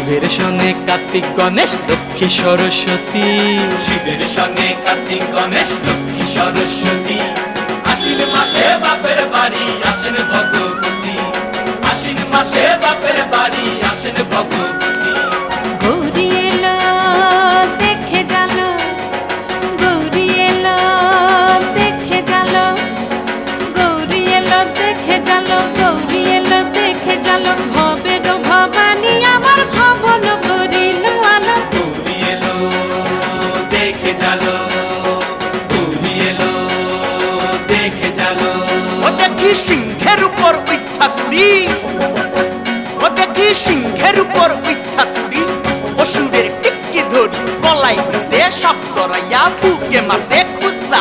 শিবের সঙ্গে কার্তিক গণেশ লক্ষ্মী সরস্বতী, শিবের সঙ্গে কার্তিক গণেশ লক্ষ্মী সরস্বতী। আশ্বিন মাসে বাপের বাড়ি আসেন ভগবতী, আশ্বিন মাসে বাপের বাড়ি আসেন ভগবতী। গৌরী এলো দেখে জানো, গৌরী এলো দেখে জানো, গৌরী এলো দেখে জানো, গৌরী এলো দেখে জানো। ভবের ভবানী আমার ভবন করিল আলো। গৌরী এলো দেখে জালো, গৌরী এলো দেখে জালো। ও দেখি সিংহের উপর উঠা চুরি, ও দেখি সিংহের উপর উঠা চুরি। অসুরের টিকি ধরি গলায় দিছে সাপ জড়াইয়া বুকে মারছে খুসা।